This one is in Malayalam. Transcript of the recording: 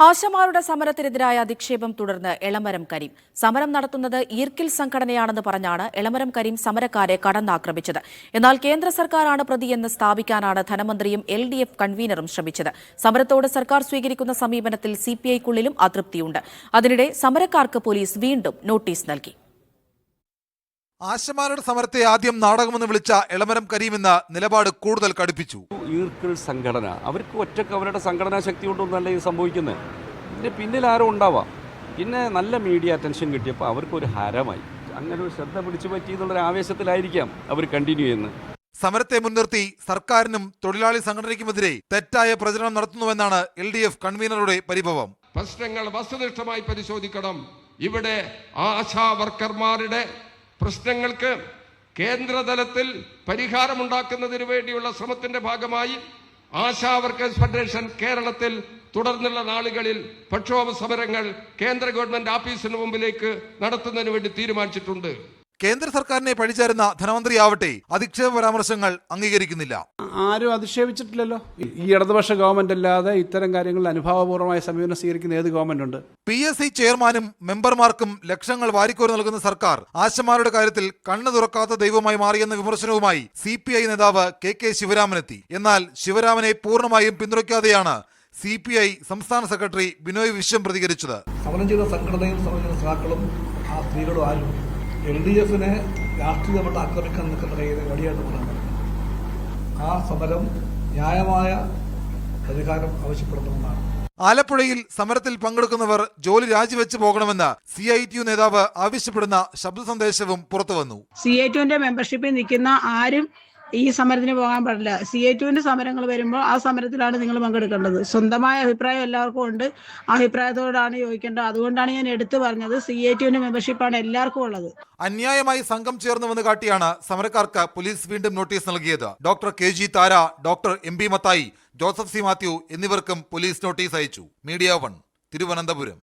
ആശമാരുടെ സമരത്തിനെതിരായ അധിക്ഷേപം തുടർന്ന് എളമരം കരീം. സമരം നടത്തുന്നത് ഈർക്കിൽ സംഘടനയാണെന്ന് പറഞ്ഞാണ് എളമരം കരീം സമരക്കാരെ കടന്നാക്രമിച്ചത്. എന്നാൽ കേന്ദ്ര സർക്കാരാണ് പ്രതിയെന്ന് സ്ഥാപിക്കാനാണ് ധനമന്ത്രിയും LDF കൺവീനറും ശ്രമിച്ചത്. സമരത്തോട് സർക്കാർ സ്വീകരിക്കുന്ന സമീപനത്തിൽ CPI-ക്കുള്ളിലും അതൃപ്തിയുണ്ട്. അതിനിടെ സമരക്കാർക്ക് പോലീസ് വീണ്ടും നോട്ടീസ് നൽകി. ആശമാരുടെ സമരത്തെ ആദ്യം നാടകമെന്ന് വിളിച്ച എളമരം കരീം എന്ന നിലപാട് കൂടുതൽ കടുപ്പിച്ചു. ഈർക്കിൾ സംഘടന അവർക്ക് ഒറ്റക്ക് അവരുടെ സംഘടനാ ശക്തി കൊണ്ടൊന്നല്ല ഇത് സംഭവിക്കുന്നത്. ഇതിൻ്റെ പിന്നിൽ ആരോ ഉണ്ടാവാം. പിന്നെ നല്ല മീഡിയ അറ്റൻഷൻ കിട്ടിയപ്പോൾ അവർക്കൊരു ഹരമായി. അങ്ങനെ ഒരു ശ്രദ്ധ പിടിച്ചു പറ്റി എന്നുള്ളൊരു ആവേശത്തിലായിരിക്കാം അവർ കണ്ടിന്യൂ ചെയ്യുന്നത്. സമരത്തെ മുൻനിർത്തി സർക്കാരിനും തൊഴിലാളി സംഘടനയ്ക്കുമെതിരെ തെറ്റായ പ്രചരണം നടത്തുന്നുവെന്നാണ് LDF കൺവീനറുടെ പരിഭവം. പ്രശ്നങ്ങൾ വസ്തുനിഷ്ഠമായി പരിശോധിക്കണം. ഇവിടെ ആശാ വർക്കർമാരുടെ പ്രശ്നങ്ങൾക്ക് കേന്ദ്രതലത്തിൽ പരിഹാരമുണ്ടാക്കുന്നതിന് വേണ്ടിയുള്ള ശ്രമത്തിന്റെ ഭാഗമായി ആശാ വർക്കേഴ്സ് ഫെഡറേഷൻ കേരളത്തിൽ തുടർന്നുള്ള നാളുകളിൽ പ്രക്ഷോഭ സമരങ്ങൾ കേന്ദ്ര ഗവൺമെന്റ് ഓഫീസിന് മുമ്പിലേക്ക് നടത്തുന്നതിന് വേണ്ടി തീരുമാനിച്ചിട്ടുണ്ട്. കേന്ദ്ര സർക്കാരിനെ പഴിചാരുന്ന ധനമന്ത്രിയാവട്ടെ അധിക്ഷേപ പരാമർശങ്ങൾ അംഗീകരിക്കുന്നില്ല. ആരും അധിക്ഷേപിച്ചിട്ടില്ലല്ലോ. ഈ ഇടതുപക്ഷ ഗവൺമെന്റ് അല്ലാതെ ഇത്തരം കാര്യങ്ങളിൽ അനുഭാവപൂർവമായ സമീപനം സ്വീകരിക്കുന്ന ഏത് ഗവൺമെന്റ് ഉണ്ട്? PSC ചെയർമാനും മെമ്പർമാർക്കും ലക്ഷങ്ങൾ വാരിക്കോരി നൽകുന്ന സർക്കാർ ആശമാരുടെ കാര്യത്തിൽ കണ്ണു തുറക്കാത്ത ദൈവമായി മാറിയെന്ന വിമർശനവുമായി CPI നേതാവ് KK ശിവരാമനെത്തി. എന്നാൽ ശിവരാമനെ പൂർണ്ണമായും പിന്തുണയ്ക്കാതെയാണ് CPI സംസ്ഥാന സെക്രട്ടറി ബിനോയ് വിശ്വം പ്രതികരിച്ചത്. സമരം ചെയ്ത സംഘടനയും സമരം ചെയ്ത സഖാക്കളും ആ സ്ത്രീകളും ആരും LDF-നെ രാഷ്ട്രീയമായിട്ട് ആക്രമിക്കാൻ നിൽക്കുന്ന വഴിയായിട്ട് പറയുന്നത്. ആ സമരം ന്യായമായ പരിഹാരം ആവശ്യപ്പെടുന്നതാണ്. ആലപ്പുഴയിൽ സമരത്തിൽ പങ്കെടുക്കുന്നവർ ജോലി രാജിവെച്ച് പോകണമെന്ന് CITU നേതാവ് ആവശ്യപ്പെടുന്ന ശബ്ദ സന്ദേശവും പുറത്തുവന്നു. CITUവിന്റെ മെമ്പർഷിപ്പിൽ നിൽക്കുന്ന ആരും ഈ സമരത്തിന് പോകാൻ പാടില്ല. CITUവിന്റെ സമരങ്ങൾ വരുമ്പോൾ ആ സമരത്തിലാണ് നിങ്ങൾ പങ്കെടുക്കേണ്ടത്. സ്വന്തമായ അഭിപ്രായം എല്ലാവർക്കും ഉണ്ട്. ആ അഭിപ്രായത്തോടാണ് യോജിക്കേണ്ടത്. അതുകൊണ്ടാണ് ഞാൻ എടുത്തു പറഞ്ഞത് CITUവിന്റെ മെമ്പർഷിപ്പാണ് എല്ലാവർക്കും ഉള്ളത്. അന്യായമായി സംഘം ചേർന്നുവെന്ന് കാട്ടിയാണ് സമരക്കാർക്ക് പോലീസ് വീണ്ടും നോട്ടീസ് നൽകിയത്. Doctor KG Tara, doctor MB Mathai, Joseph C Mathew എന്നിവർക്കും പോലീസ് നോട്ടീസ് അയച്ചു. മീഡിയ 1 തിരുവനന്തപുരം.